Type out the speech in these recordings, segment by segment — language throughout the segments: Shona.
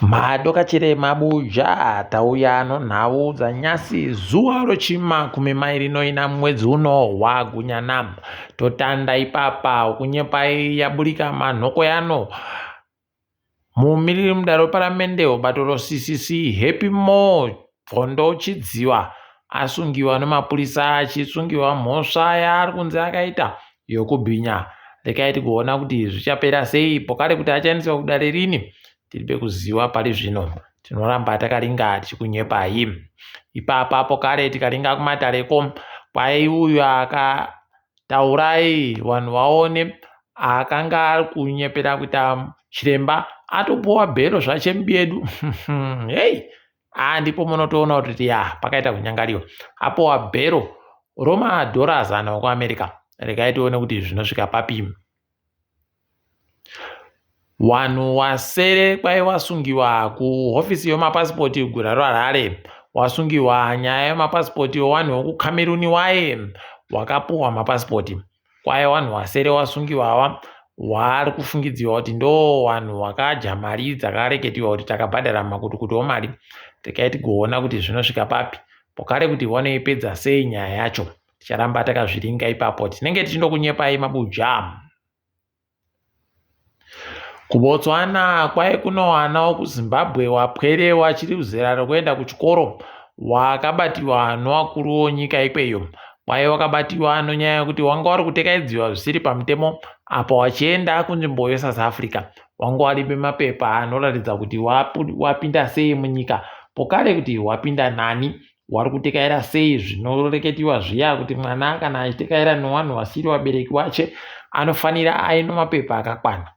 Madoka chirema buja tauya anonhau dzanyasi zuva rochimakumi mairi noina mwedzi uno hwagunyana totanda ipapa kunyepai yaburika manhoko yano mumiriri mudare weparamende webato roCCC Happy More Bvondo chidziva asungiwa nemapurisa achisungiwa mhosva yaari kunzi akaita yokubhinya. Rekai tikuona kuti zvichapera sei pokare kuti achaendeswa kudare rini tiribe kuziva pari zvino tinoramba takaringa tichikunyepai. Ipapa pokare tikaringa kumatareko kwai uyu akataurai vanhu vaone akanga ari kunyepera kuita chiremba atopuwa bhero zvachemubedu hei ndipo munotoona kuti pakaita kunyangariwa apowa bhero romadhora 100 ekuAmerica. Regai tione kuti zvinosvika papi. Wanhu wasere kwai wasungiwa kuhofisi yemapasipoti guta reHarare. Wasungiwa nyaya yemapasipoti owanhu wekuCameroon waye wakapuwa mapasipoti. Kwai wanhu wasere wasungiwa wari kufungidziwa kuti ndo wanhu wakadya mari dzakareketiwa kuti takabhadhara makutukutu omari. Regai tigoona kuti zvinosvika papi pokare kuti wanoipedza sei nyaya yacho. Ticharamba takazviringa ipapo tinenge tichindokunyepai mabuja. KuBotswana kwai kuno wana wekuZimbabwe wapwerewa achiri kuzera rekuenda kuchikoro wakabatiwa newakuru wenyika ikweyo. Kwai wakabatiwa nonyaya yekuti wanga wari kutekaidziwa zvisiri pamutemo apa wachienda kunzvimbo yeSouth Africa. Wanga waribe mapepa anoratidza kuti wapinda sei munyika pokare kuti wapinda nani wari kutekaira sei zvinoreketiwa zviya kuti mwana kana achitekaira newanhu vasiri vabereki vache anofanira aine mapepa akakwana.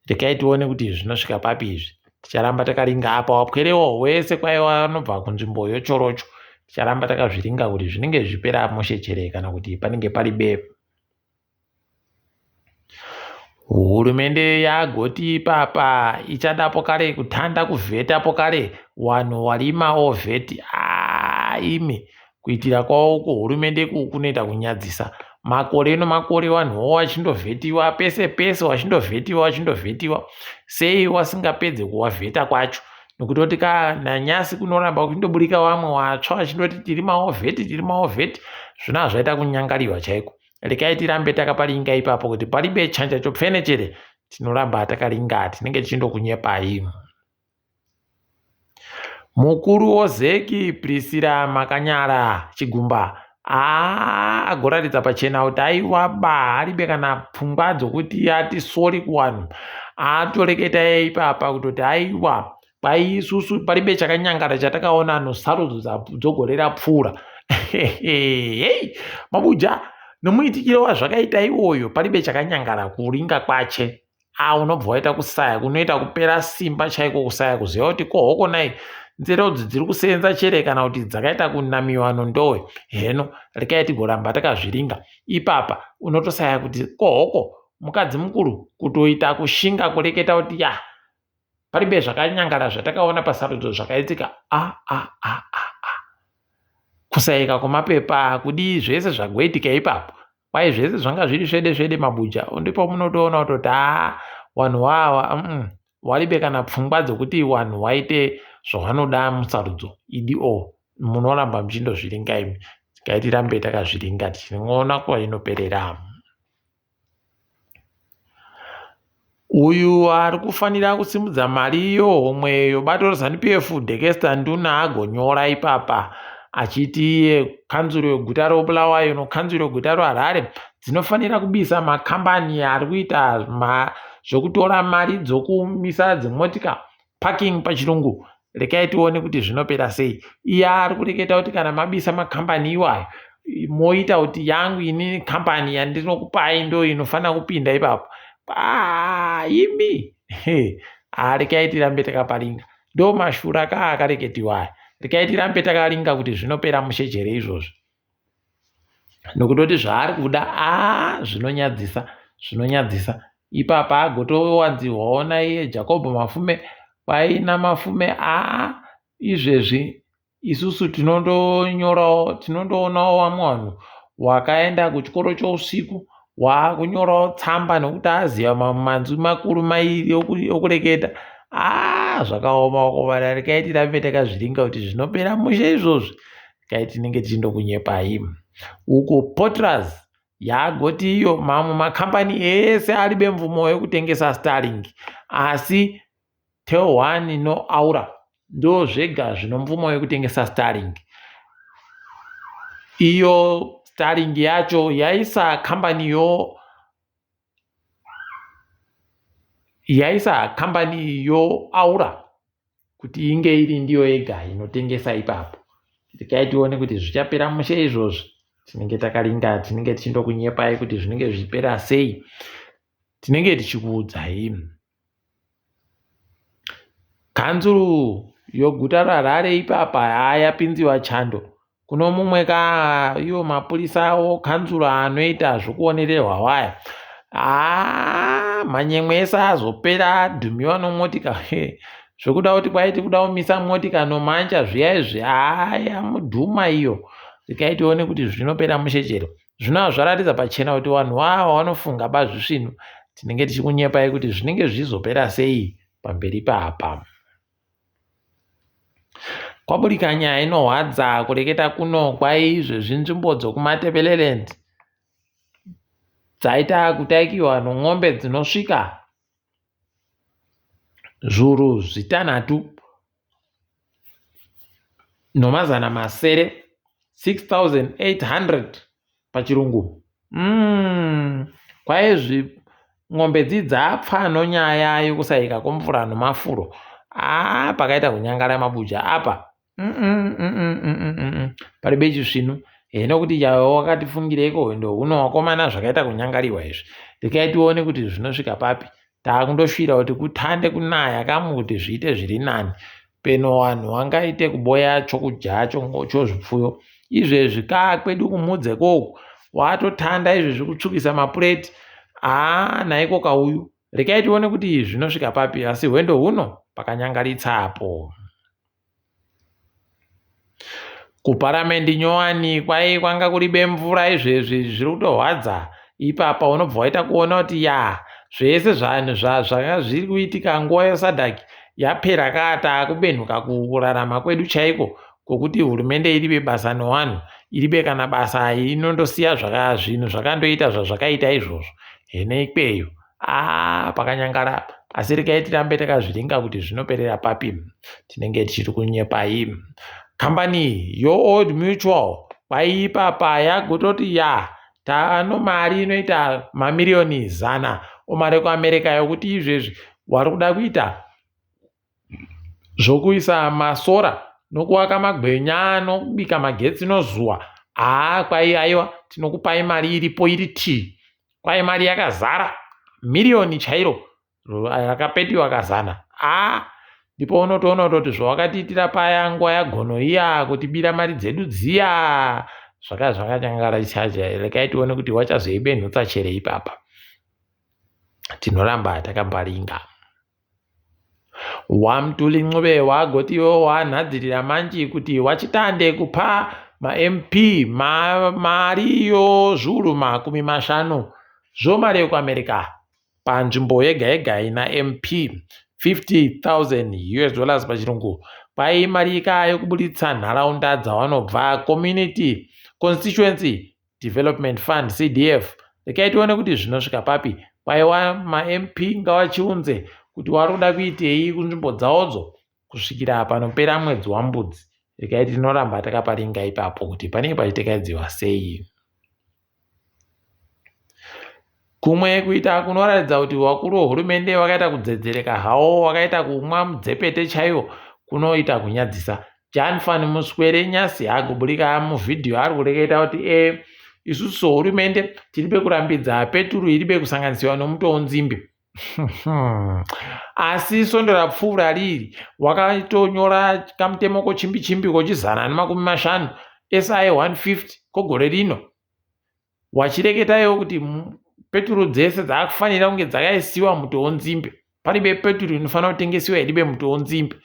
Rekai tione kuti zvinosvika papi izvi. Ticharamba takaringa apa wapwerewo wese kwai wanobva kunzvimbo yochorocho. Ticharamba takazviringa kuti zvinenge zvipera mushechere kana kuti panenge paribe. Hurumende yagoti ipapa ichada pokare kutanda kuvheta pokare wanhu warima ovheti imi kuitira kwawo kuhurumende kunoita kunyadzisa. Makore nomakore wanhuwo wachindovhetiwa pese pese wachindovhetiwa sei wasingapedze kuwavheta kwacho nokutoti nanyasi kunoramba kuchindoburika vamwe watsva vachindoti tiri maovheti zvona zvaita kunyangariwa chaiko. Rekai tirambe takaparinga ipapo kuti paribe chanja chopfenechere tinoramba takaringa tinenge tichindokunyepai. Mukuru wozeki Priscilla Makanyara Chigumba agoratidza pachena kuti aiwaba aribe kana pfungwa dzokuti ati sori kuwanhu. Atoreketa ipapa kutoti aiwa kwai isusu paribe chakanyangara chatakaona nosarudzo dzogore rapfuura. Hei mabuja nomuitikiro wazvakaita iwoyo paribe chakanyangara kuringa kwache. Unobva waita kusaya kunoita kupera simba chaiko kusaya kuziva kuti kohoko nai nzerodzi dziri kusenza chere kana kuti dzakaita kunamiwa nondowe. Heno rekai tigoramba takazviringa ipapa unotosaya kuti kohoko mukadzi mukuru kutoita kushinga kureketa kuti paribe zvakanyangara zvatakaona pasarudzo zvakaitika. Kusayika kwemapepa kudi zvese zvagoitika ipapo kwai zvese zvanga zviri svede mabuja. Ndipo munotoona kutoti wanhu wawa waribe kana pfungwa dzokuti wanhu waite zvavanoda musarudzo idio. Munoramba muchindozviringa imi. Tirambe takazviringa tichiona kwainoperera. Uyu ari kufanira kusimudza mari yohomwe yobato reZANU-PF Dexter Nduna agonyora ipapa achiti kanzuro yeguta reBulawayo nokanzuro yeguta reHarare dzinofanira kubisa makambani ari kuita zvokutora mari dzokumisa dzimotika parking pachirungu. Rekai tione kuti zvinopera sei. Iye ari kureketa kuti kana mabisa makambani iwayo moita kuti yangu ini kambani yandinokupai ndo inofanira kupinda ipapo. Imi rekai tirambe takaparinga ndo mashura akareketiwa. Rekai tirambe takaringa kuti zvinopera mushejere izvozvo nokutoti zvaari kuda zvinonyadzisa. Ipapa agotowanziwaona iye Jacob Mafume paina Mafume izvezvi isusu tinondoonawo vamwe vanhu wakaenda kuchikoro chousiku waakunyorawo tsamba nokuti aziva manzwi makuru mairi okureketa. Zvakaoma kuvara. Rekai tirambe takazviringa kuti zvinopera mushe izvozvi. Rekai tinenge tichindokunyepai. Uko Potras yagoti iyo mamwe makambani ese aribe mvumo yekutengesa Starlink, asi Tel1 noAura ndo zvega zvino mvumo yekutengesa Starlink. Iyo Starlink yacho yaisa kambani yoAura kuti inge iri ndiyo yega inotengesa ipapo. Rekai tione kuti zvichapera mushe izvozvi. Tinenge takaringa, tinenge tichindokunyepai kuti zvinenge zvichipera sei. Tinenge tichikuudzai. Kanzuru yoguta raHarare ipapa yapinziwa chando. Kuno mumwe iyo mapurisa awo kanzuru anoita zvokuonererwa waya. Manyemwe ese azopera, adhumiwa nomotika. Zvokuda kuti kwaiti kuda kumisa motika nomanja zviya izvi, mudhuma iyo. Rekai tione kuti zvinopera mushe chero. Zvino zvaratidza pachena kuti vanhu vanofunga bazvisvino. Tinenge tichikunyepai kuti zvinenge zvizopera sei pamberi papa. Kwaburika nyaya inorwadza kureketa kuno kwaizvezvi nzvimbo dzokuMatebeleland dzaita kutaikiwa nomombe dzinosvika zviuru zvitanhatu nomazana masere, 6,800 pachirungu. Kwaizvi ng'ombe dzapfa nonyaya yokusaika kwemvura nomafuro. Pakaita kunyangara mabuja apa. Paribe chisvino. Nokuti yawo wakatifungireiko ndo uno wakomana zvakaita kunyangariwa izvi. Rekai tione kuti zvinosvika papi. Takundosvira kuti kutande kunaya kamwe kuti zviite zviri nani. Peno vanhu vangaite kuboya chokudya chozvipfuyo. Izvezvi kwedu kumudze koku watotanda izvezvi kutsvukisa mapureti. Naiko kauyu. Rekai tione kuti zvinosvika papi, asi hwendo huno pakanyangaritsapo. Kuparamendi Nyowani kwanga kuribe mvura izvezvi zviri kutorwadza. Ipapa unobva waita kuona kuti zvese zvanhu zvanga zviri kuitika nguva yeSadhaki yapera takubenhuka kurarama kwedu chaiko, kwokuti hurumende iribe basa nevanhu, iribe kana basa inondosiya zvinhu zvakandoita zvazvakaita izvozvo. Hene ikweyo. Pakanyangara. Asi rekai tirambe takazviringa kuti zvinoperera papi. Tinenge tichiri kunyepai. Kambani yoOld Mutual kwaipapa yagototi tano mari inoita mamiriyoni 100 omari kuAmerika yokuti izvezvi wari kuda kuita zvokuisa masora nokuwaka magwenya nokubika magetsi nozuwa. Kwai aiwa tinokupai mari iripo iri kwai mari yakazara miriyoni chairo rakapetiwa kazana. Ndipo unotoona kuti zvawakatiitira paya nguva yagono iya kutibira mari dzedu dziya zvakanyangara chaja. Rekai tione kuti wachazoibenhutsa chere ipapa. Tinoramba takambaringa. Wamtuli Ncube wagotiwo wanhadzirira manji kuti wachitande kupa maMP mariyo zviuru 50 zvomari yekuAmerika panzvimbo yega yega ina MP $50,000 pachirungu. Kwai mari yokubuditsa nharaunda dzavanobva, Community Constituency Development Fund CDF. Rekai tione kuti zvinosvika papi. Kwaiwa maMP ngavachiunze kuti wari kuda kuitei kunzvimbo dzawodzo kusvikira panopera mwedzi waMbudzi. Rekai tinoramba takaparinga ipapo kuti panenge pachitekaidziwa sei. Kumwe kuita kunoratidza kuti wakuru wehurumende wakaita kudzedzereka hawo, wakaita kumwa mudzepete chaiwo kunoita kunyadzisa. Jan Van Muswere nyasi agoburika muvhidhiyo ari kureketa kuti isusu sehurumende tiribe kurambidza peturu iribe kusanganisiwa nomuto wenzimbe. Asi sondo rapfuura riri wakatonyora kamutemo kochimbi kochizana ne50 SI 150 kogore rino. Wachireketayo kuti peturu dzese dzakufanira kunge dzakaisiwa muto wenzimbe. Paribe peturu inofanira kutengesiwa iribe muto wenzimbe.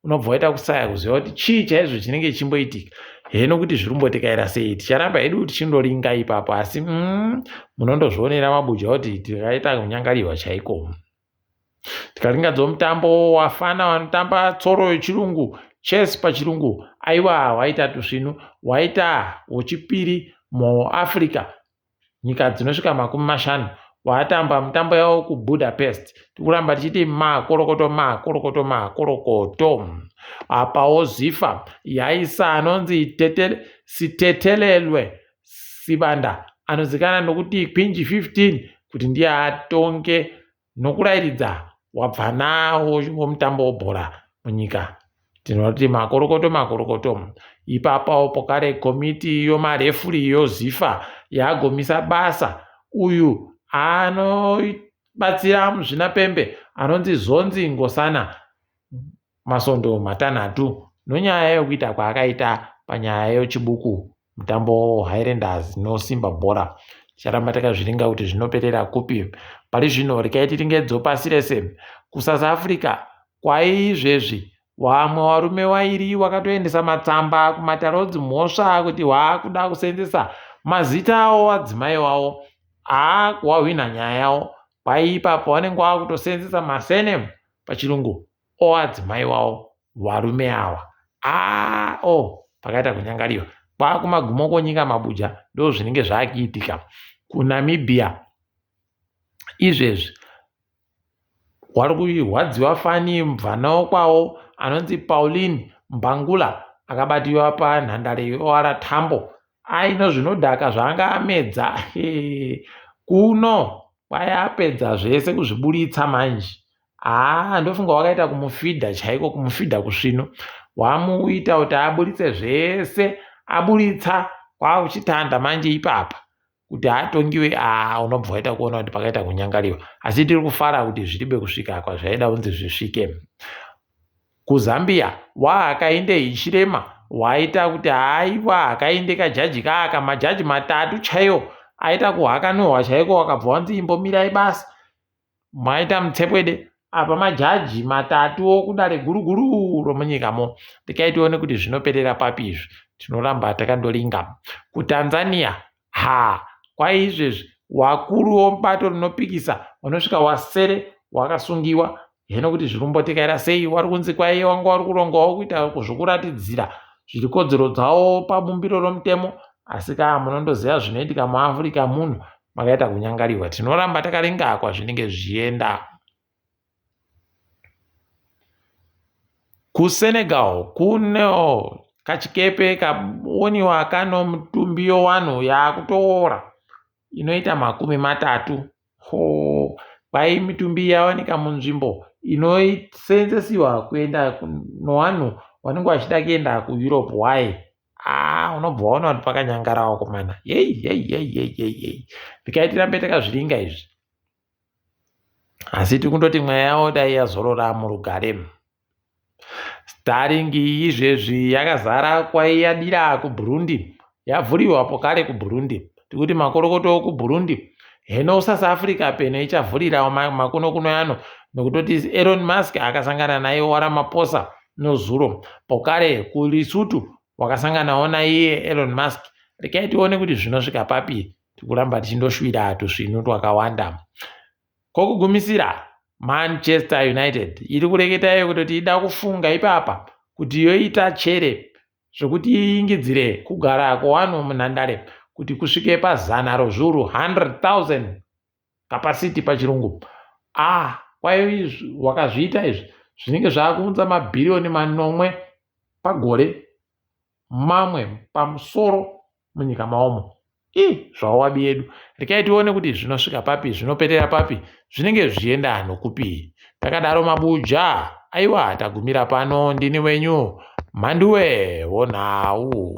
Unobva waita kusaya kuziva kuti chii chaizvo chinenge chimboitika. heno kuti zvirumbotikaira sei, ticharamba hedu tichindoringa ipapo, asi munondozvionera mabuja kuti tikaita kunyangarirwa chaiko. Tikaringadza mutambo wafana vanotamba tsoro yechirungu, chess pachirungu, aiwa waita tusvinu, waita wechipiri muAfrica, nyika dzinosvika 50, watamba mutambo yavo kuBudapest. Tikuramba tichiti makorokoto. Apawo Zifa yaisa anonzi Sitetelelwe Sibanda, anozikana nokuti Kwinji 15, kuti ndiye atonge nokurairidza wabva nawo mutambo webhora munyika. Tinoti makorokoto. Ipapo pokare komiti yomarefuri yoZifa yagomisa basa uyu anobatsira muzvinapembe anonzi Zonzi Ngosana Masondo 6 nonyaya yokuita kwaakaita panyaya yechibuku mutambo Highlanders nosimba bhora. Ticharamba takazviringa kuti zvinoperera kupi. Pari zvino rikaiti ringedzo pasi rese kuSouth Africa kwaizvezvi wamwe varume vairi wakatoendesa matsamba kumatarodzi mhosva kuti waakuda kusenzesa mazita avo adzimai wavo wahwina nyaya yavo. Paipapo vanenge vakutosenzesa masenemu pachirungu adzimai wavo varume ava. Pakaita kunyangariwa kwakumagumo konyika mabuja ndo zvinenge zvakiitika. KuNamibia izvezvi wari kurwadziwa fani mubvanawo kwawo anonzi Pauline Mbangula akabatiwa panhandare yeOR Tambo. Aino zvinodhaka zvaanga amedza kuno kwayapedza zvese kuzviburitsa manje. Ndofunga wakaita kumufidha chaiko, kumufidha kusvino wamuita kuti aburitse zvese, aburitsa kwakuchitanda manje ipapa kuti atongiwe. Unobva waita kuona kuti pakaita kunyangariwa, asi tiri kufara kuti zviribe kusvika kwazvaida kunzi zvisvike. KuZambia Hakainde Hichilema waita kuti Hakainde kajaji kaka majaji 3 chaiwo aita kuhakanohwa chaiko, wakabva wanzi imbomirai basa, maita mutsepwede. Apa majaji 3 okudare guruguru romunyikamo. Tikaitione kuti zvinoperera papi izvi, tinoramba takandoringa. KuTanzania kwaizvezvi wakuru womubato rinopikisa vanosvika wasere wakasungiwa. Heno kuti zvirumbotikaira sei, wari kunzi kwaiye wanga wari kurongawo kuita zvokuratidzira zviri kodzero dzavo pabumbiro romutemo, asi munondoziva zvinoitika muAfrica muno makaita kunyangariwa. Tinoramba takaringa kwazvinenge zvichienda. KuSenegal kuno kachikepe kaoniwa kano mutumbi yowanhu yakutoora inoita 30. Kwai mitumbi yawanika munzvimbo inosenzesiwa kuenda nowanhu vanenge vachida kuenda kuEurope. Unobva waona kuti pakanyangarawo komana. Ndikaitiramba takazviringa izvi, asi tikundoti mweya yavo dai yazorora murugare. Starring izvezvi yakazara kwaiyadira kuBurundi, yavhuriwa pokare kuBurundi. Tikuti makorokoto kuBurundi. Heno South Africa peno ichavhurirawo makuno yano nokutoti Elon Musk akasangana naye Ramaphosa nozuro. Pokare kuLesotho wakasanganawo naiye Elon Musk. Rikaitione kuti zvinosvika papi, tikuramba tichindoshwira tusvinu twakawanda. Kokugumisira Manchester United iri kureketayo kutoti ida kufunga ipapa kuti yoita chere zvokuti iingidzire kugara kwevanhu munhandare kuti kusvike pazana rozviuru 100,000 capacity pachirungu. Kwai wakazviita izvi zvinenge zvaakuunza mabhiriyoni 9 pagore, mamwe pamusoro munyika maomo. Zvawabi yedu. Rikaitione kuti zvinosvika papi, zvinoperera papi, zvinenge zvichienda nokupi. Takadaro mabuja, aiwa tagumira pano. Ndini wenyu Mhanduwe Wonhau.